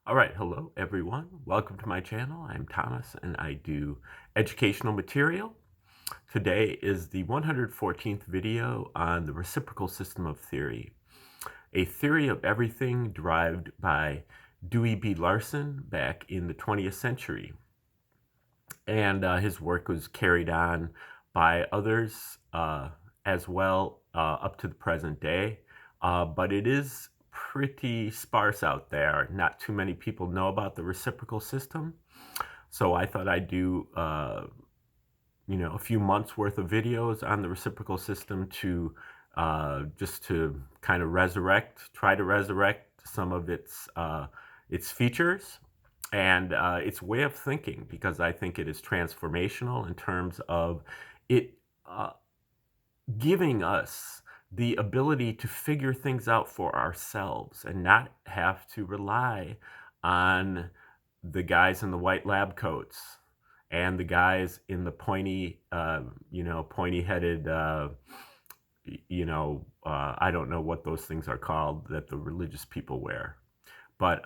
All right, hello everyone. Welcome to my channel. I'm Thomas and I do educational material. Today is the 114th video on the reciprocal system of theory, a theory of everything derived by Dewey B. Larson back in the 20th century. And his work was carried on by others as well up to the present day. But it is pretty sparse out there. Not too many people know about the reciprocal system. So I thought I'd do a few months worth of videos on the reciprocal system to just to kind of try to resurrect some of its features and its way of thinking, because I think it is transformational in terms of it uh, giving us the ability to figure things out for ourselves and not have to rely on the guys in the white lab coats and the guys in the pointy-headed, I don't know what those things are called that the religious people wear. But,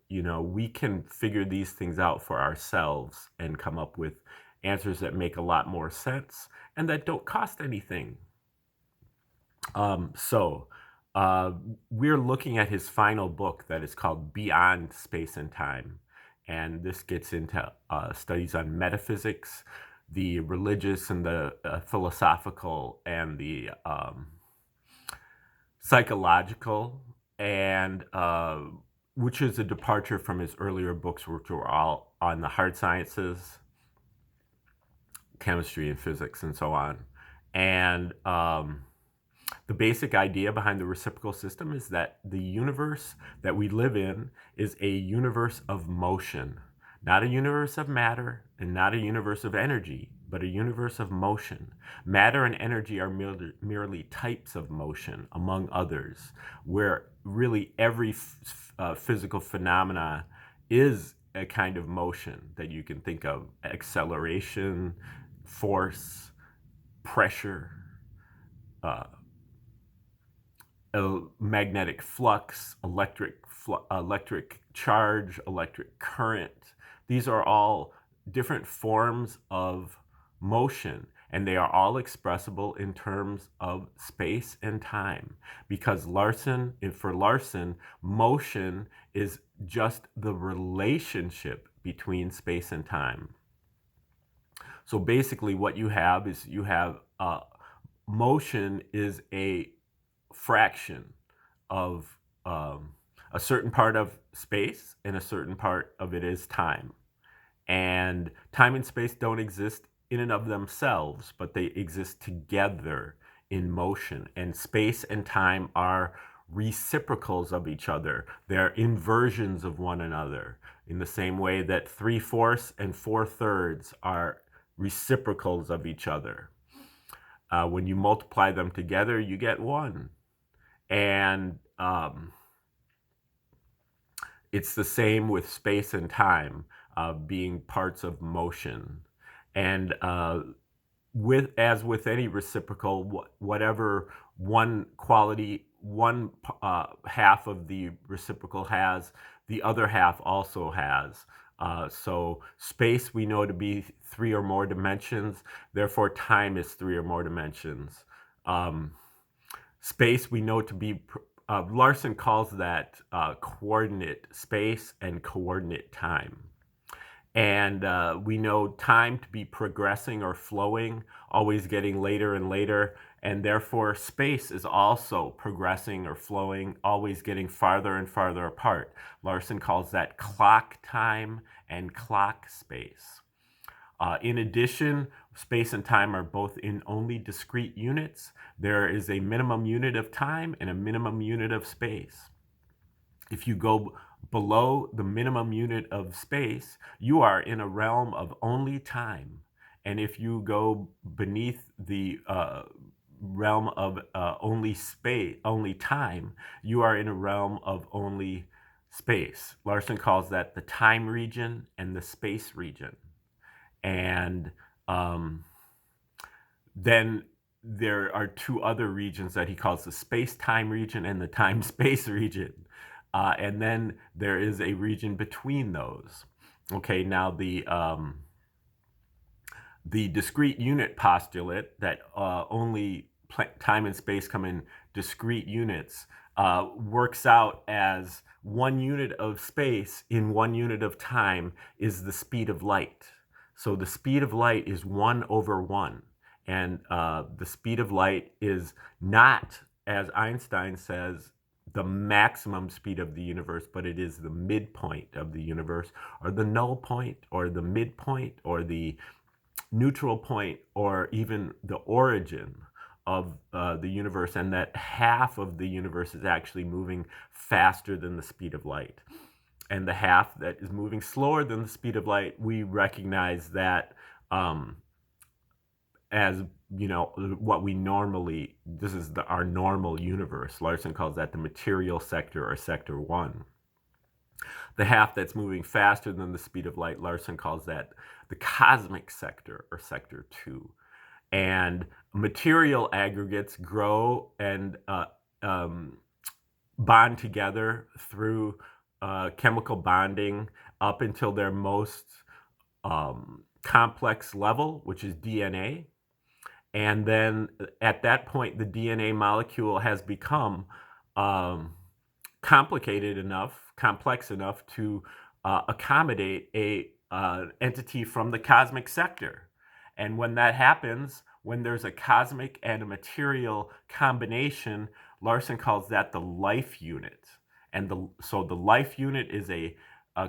we can figure these things out for ourselves and come up with answers that make a lot more sense and that don't cost anything. Um, so, uh, we're looking at his final book that is called Beyond Space and Time. And this gets into studies on metaphysics, the religious and the philosophical and the psychological, and which is a departure from his earlier books, which were all on the hard sciences, chemistry and physics, and so on. And the basic idea behind the reciprocal system is that the universe that we live in is a universe of motion, not a universe of matter and not a universe of energy, but a universe of motion. Matter and energy are merely types of motion, among others, where really every physical phenomena is a kind of motion that you can think of: acceleration, force, pressure, uh, magnetic flux, electric charge, electric current. These are all different forms of motion, and they are all expressible in terms of space and time. Because for Larson, motion is just the relationship between space and time. So basically what you have is motion is a fraction of a certain part of space, and a certain part of it is time. And time and space don't exist in and of themselves, but they exist together in motion. And space and time are reciprocals of each other. They're inversions of one another, in the same way that 3/4 and 4/3 are reciprocals of each other. When you multiply them together, you get 1. And it's the same with space and time being parts of motion. And as with any reciprocal, whatever one quality, one half of the reciprocal has, the other half also has. So space we know to be 3 or more dimensions, therefore time is 3 or more dimensions. Space we know to be, Larson calls that coordinate space and coordinate time. And we know time to be progressing or flowing, always getting later and later. And therefore, space is also progressing or flowing, always getting farther and farther apart. Larson calls that clock time and clock space. In addition, space and time are both in only discrete units. There is a minimum unit of time and a minimum unit of space. If you go below the minimum unit of space, you are in a realm of only time. And if you go beneath the realm of only time, you are in a realm of only space. Larson calls that the time region and the space region. And then there are 2 other regions that he calls the space-time region and the time-space region. and then there is a region between those. Okay, now the discrete unit postulate that only time and space come in discrete units works out as 1 unit of space in 1 unit of time is the speed of light. So the speed of light is 1/1. And the speed of light is not, as Einstein says, the maximum speed of the universe, but it is the midpoint of the universe, or the null point, or the midpoint, or the neutral point, or even the origin of the universe, and that half of the universe is actually moving faster than the speed of light. And the half that is moving slower than the speed of light, we recognize that as, what we normally, this is our normal universe. Larson calls that the material sector, or sector 1. The half that's moving faster than the speed of light, Larson calls that the cosmic sector, or sector 2. And material aggregates grow and bond together through chemical bonding up until their most complex level, which is DNA. And then at that point, the DNA molecule has become complicated enough, complex enough to accommodate a entity from the cosmic sector. And when that happens, when there's a cosmic and a material combination, Larson calls that the life unit. And so the life unit is a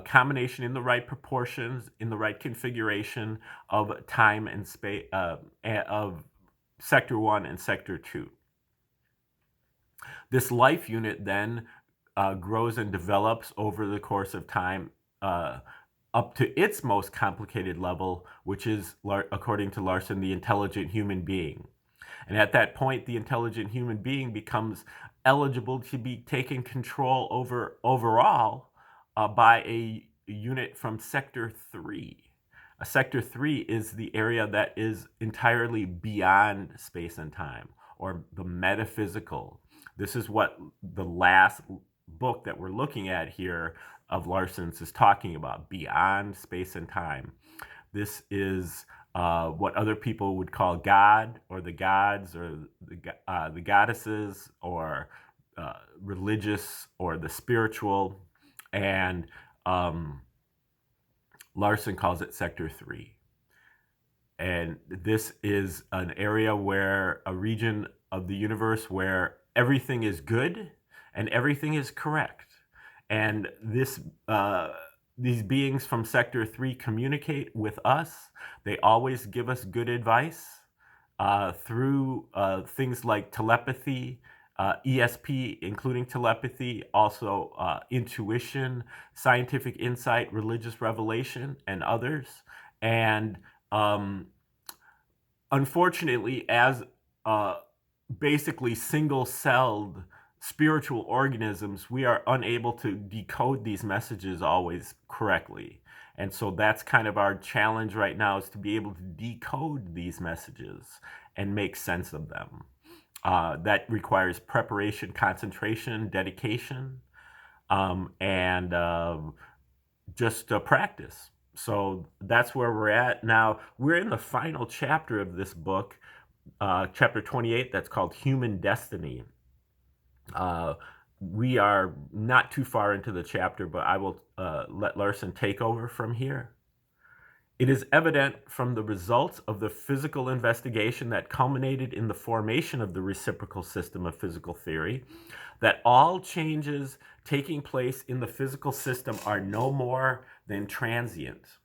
combination in the right proportions, in the right configuration of time and space, of sector 1 and sector 2. This life unit then grows and develops over the course of time up to its most complicated level, which is, according to Larson, the intelligent human being. And at that point, the intelligent human being becomes eligible to be taken control over overall by a unit from sector 3. Sector 3 is the area that is entirely beyond space and time, or the metaphysical. This is what the last book that we're looking at here of Larson's is talking about, beyond space and time. This is what other people would call God, or the gods, or the goddesses, or religious, or the spiritual. And Larson calls it sector 3. And this is an area where, a region of the universe where everything is good and everything is correct. And these beings from sector 3 communicate with us. They always give us good advice through things like telepathy, ESP, including telepathy, also intuition, scientific insight, religious revelation, and others. And unfortunately, as basically single-celled spiritual organisms, we are unable to decode these messages always correctly. And so that's kind of our challenge right now, is to be able to decode these messages and make sense of them. That requires preparation, concentration, dedication, and just practice. So that's where we're at. Now, we're in the final chapter of this book, chapter 28, that's called Human Destiny. We are not too far into the chapter, but I will let Larson take over from here. It is evident from the results of the physical investigation that culminated in the formation of the reciprocal system of physical theory that all changes taking place in the physical system are no more than transient.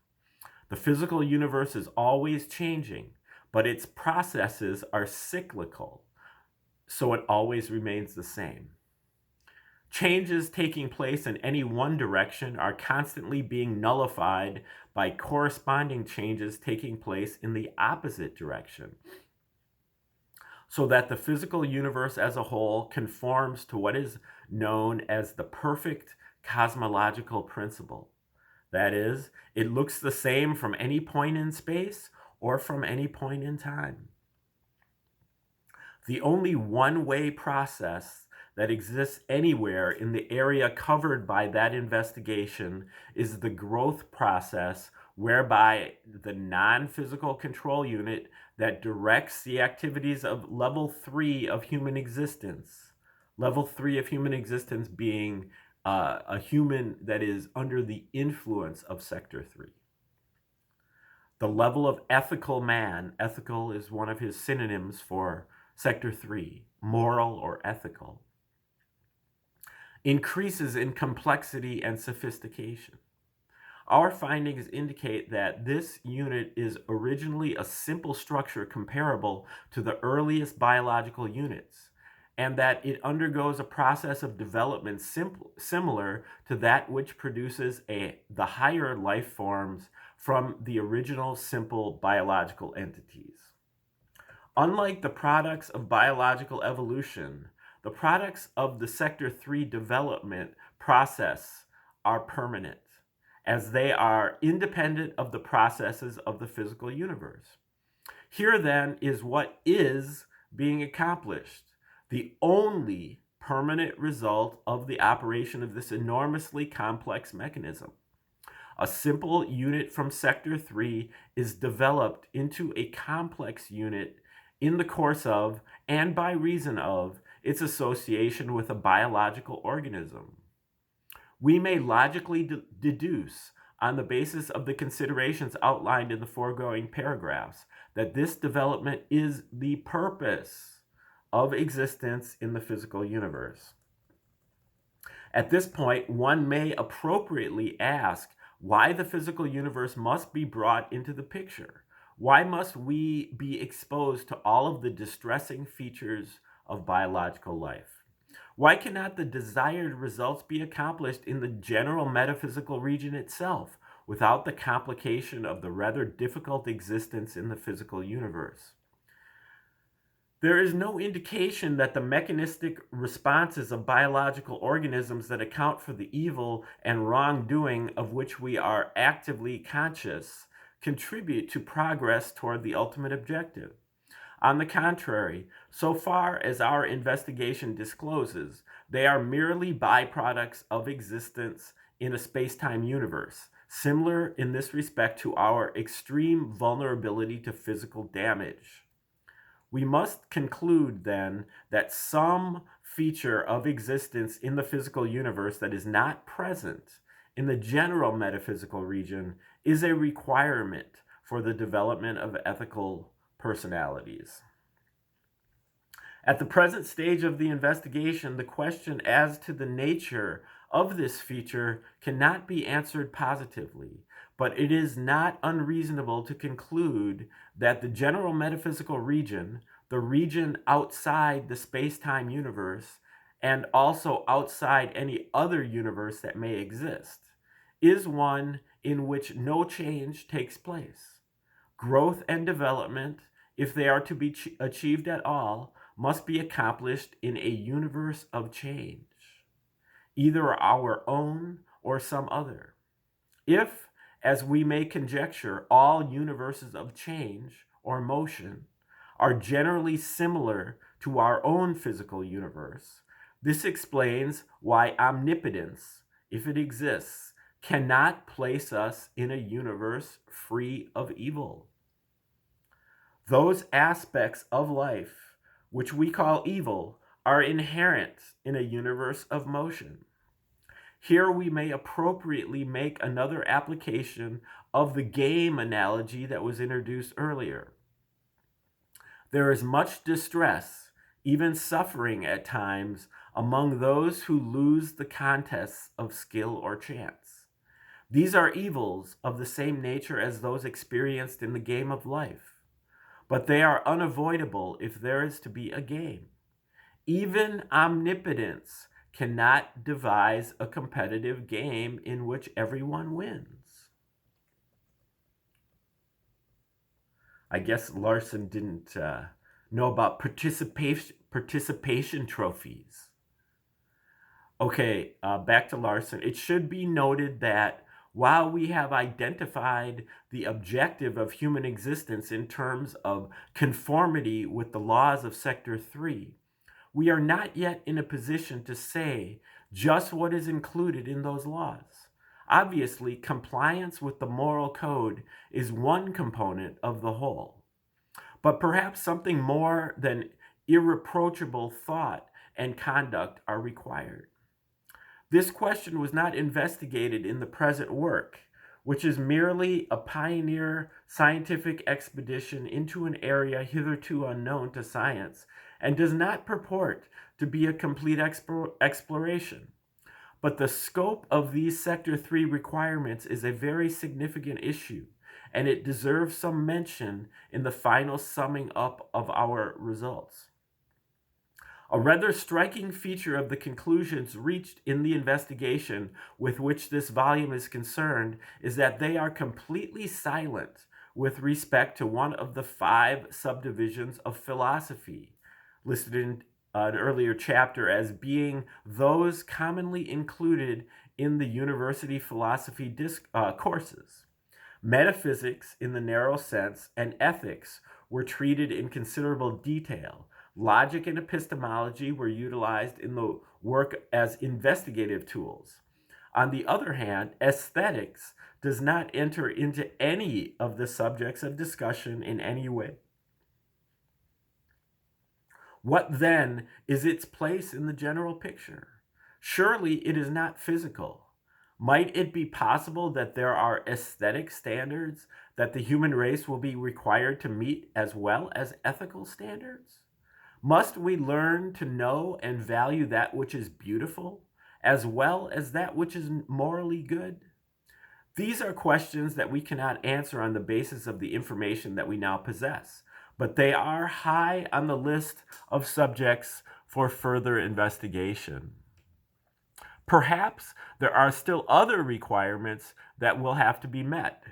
The physical universe is always changing, but its processes are cyclical, so it always remains the same. Changes taking place in any one direction are constantly being nullified by corresponding changes taking place in the opposite direction, so that the physical universe as a whole conforms to what is known as the perfect cosmological principle. That is, it looks the same from any point in space or from any point in time. The only one-way process that exists anywhere in the area covered by that investigation is the growth process whereby the non-physical control unit that directs the activities of level 3 of human existence. Level 3 of human existence being a human that is under the influence of Sector 3. The level of ethical man, ethical is one of his synonyms for Sector 3, moral or ethical, increases in complexity and sophistication. Our findings indicate that this unit is originally a simple structure comparable to the earliest biological units, and that it undergoes a process of development similar to that which produces the higher life forms from the original simple biological entities. Unlike the products of biological evolution, the products of the Sector 3 development process are permanent, as they are independent of the processes of the physical universe. Here then is what is being accomplished, the only permanent result of the operation of this enormously complex mechanism. A simple unit from Sector 3 is developed into a complex unit in the course of, and by reason of, its association with a biological organism. We may logically deduce, on the basis of the considerations outlined in the foregoing paragraphs, that this development is the purpose of existence in the physical universe. At this point, one may appropriately ask why the physical universe must be brought into the picture. Why must we be exposed to all of the distressing features of biological life? Why cannot the desired results be accomplished in the general metaphysical region itself without the complication of the rather difficult existence in the physical universe? There is no indication that the mechanistic responses of biological organisms that account for the evil and wrongdoing of which we are actively conscious contribute to progress toward the ultimate objective. On the contrary, so far as our investigation discloses, they are merely byproducts of existence in a space-time universe, similar in this respect to our extreme vulnerability to physical damage. We must conclude, then, that some feature of existence in the physical universe that is not present in the general metaphysical region is a requirement for the development of ethical personalities. At the present stage of the investigation, the question as to the nature of this feature cannot be answered positively, but it is not unreasonable to conclude that the general metaphysical region, the region outside the space-time universe, and also outside any other universe that may exist, is one in which no change takes place. Growth and development, if they are to be achieved at all, must be accomplished in a universe of change, either our own or some other. If, as we may conjecture, all universes of change or motion are generally similar to our own physical universe, this explains why omnipotence, if it exists, cannot place us in a universe free of evil. Those aspects of life which we call evil are inherent in a universe of motion. Here we may appropriately make another application of the game analogy that was introduced earlier. There is much distress, even suffering at times, among those who lose the contests of skill or chance. These are evils of the same nature as those experienced in the game of life, but they are unavoidable if there is to be a game. Even omnipotence cannot devise a competitive game in which everyone wins. I guess Larson didn't know about participation trophies. Okay, back to Larson. It should be noted that while we have identified the objective of human existence in terms of conformity with the laws of Sector 3, we are not yet in a position to say just what is included in those laws. Obviously, compliance with the moral code is one component of the whole, but perhaps something more than irreproachable thought and conduct are required. This question was not investigated in the present work, which is merely a pioneer scientific expedition into an area hitherto unknown to science and does not purport to be a complete exploration. But the scope of these Sector 3 requirements is a very significant issue, and it deserves some mention in the final summing up of our results. A rather striking feature of the conclusions reached in the investigation with which this volume is concerned is that they are completely silent with respect to one of the 5 subdivisions of philosophy, listed in an earlier chapter as being those commonly included in the university philosophy courses. Metaphysics, in the narrow sense, and ethics were treated in considerable detail. Logic and epistemology were utilized in the work as investigative tools. On the other hand, aesthetics does not enter into any of the subjects of discussion in any way. What then is its place in the general picture? Surely it is not physical. Might it be possible that there are aesthetic standards that the human race will be required to meet as well as ethical standards? Must we learn to know and value that which is beautiful as well as that which is morally good? These are questions that we cannot answer on the basis of the information that we now possess, but they are high on the list of subjects for further investigation. Perhaps there are still other requirements that will have to be met.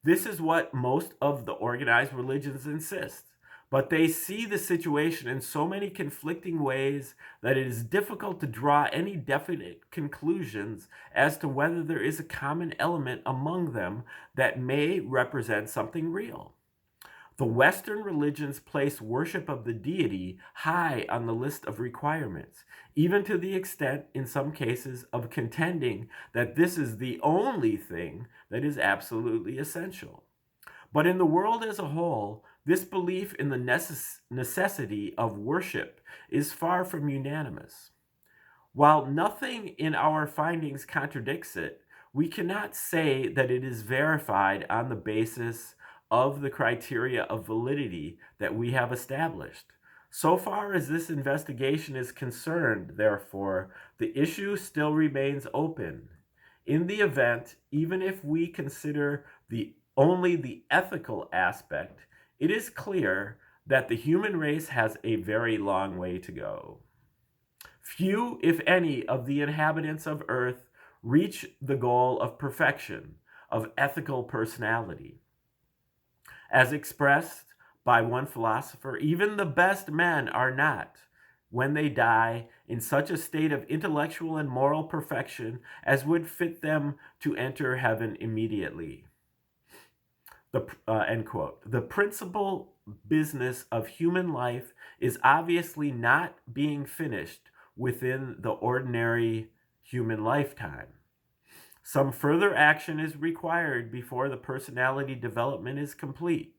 This is what most of the organized religions insist, but they see the situation in so many conflicting ways that it is difficult to draw any definite conclusions as to whether there is a common element among them that may represent something real. The Western religions place worship of the deity high on the list of requirements, even to the extent, in some cases, of contending that this is the only thing that is absolutely essential. But in the world as a whole, this belief in the necessity of worship is far from unanimous. While nothing in our findings contradicts it, we cannot say that it is verified on the basis of the criteria of validity that we have established. So far as this investigation is concerned, therefore, the issue still remains open. In the event, even if we consider only the ethical aspect, it is clear that the human race has a very long way to go. Few, if any, of the inhabitants of Earth reach the goal of perfection, of ethical personality. As expressed by one philosopher, even the best men are not, when they die, in such a state of intellectual and moral perfection as would fit them to enter heaven immediately. End quote. The principal business of human life is obviously not being finished within the ordinary human lifetime. Some further action is required before the personality development is complete.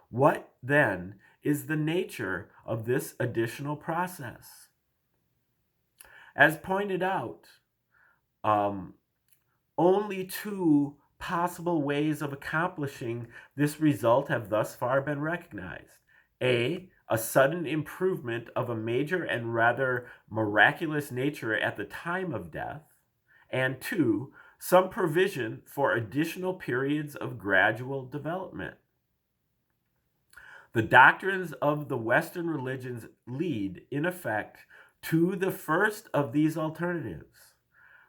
What, then, is the nature of this additional process? As pointed out, only 2 possible ways of accomplishing this result have thus far been recognized. A sudden improvement of a major and rather miraculous nature at the time of death, and 2, some provision for additional periods of gradual development. The doctrines of the Western religions lead, in effect, to the first of these alternatives.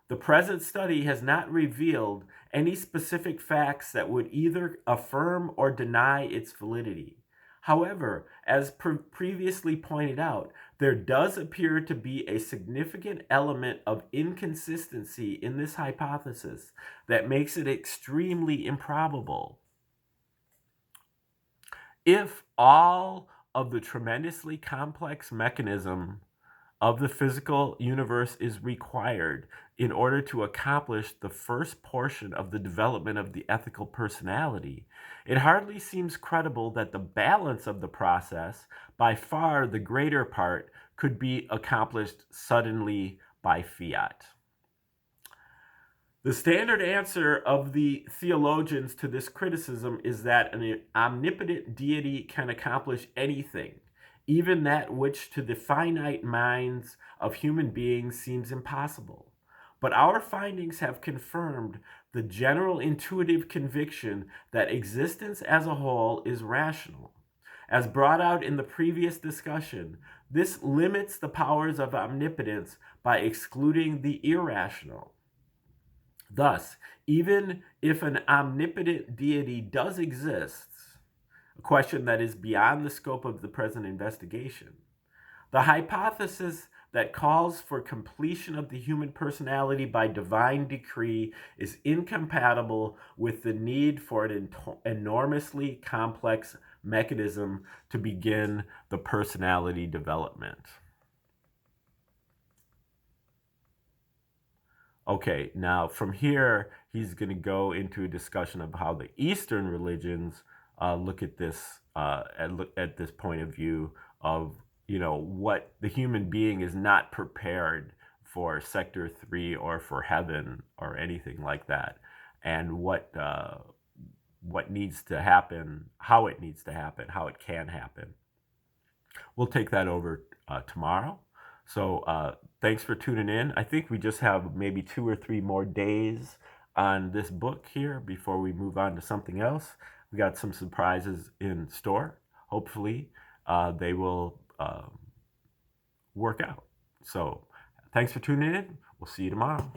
The present study has not revealed any specific facts that would either affirm or deny its validity. However, as previously pointed out, there does appear to be a significant element of inconsistency in this hypothesis that makes it extremely improbable. If all of the tremendously complex mechanism of the physical universe is required in order to accomplish the first portion of the development of the ethical personality, it hardly seems credible that the balance of the process, by far the greater part, could be accomplished suddenly by fiat. The standard answer of the theologians to this criticism is that an omnipotent deity can accomplish anything, even that which to the finite minds of human beings seems impossible. But our findings have confirmed the general intuitive conviction that existence as a whole is rational. As brought out in the previous discussion, this limits the powers of omnipotence by excluding the irrational. Thus, even if an omnipotent deity does exist, a question that is beyond the scope of the present investigation, the hypothesis that calls for completion of the human personality by divine decree is incompatible with the need for an enormously complex mechanism to begin the personality development. Okay, now from here, he's going to go into a discussion of how the Eastern religions look at this at this point of view of, what the human being is not prepared for Sector 3 or for heaven or anything like that, and what needs to happen, how it needs to happen, how it can happen. We'll take that over tomorrow. So thanks for tuning in. I think we just have maybe 2 or 3 more days on this book here before we move on to something else. We got some surprises in store. Hopefully they will work out. So thanks for tuning in. We'll see you tomorrow.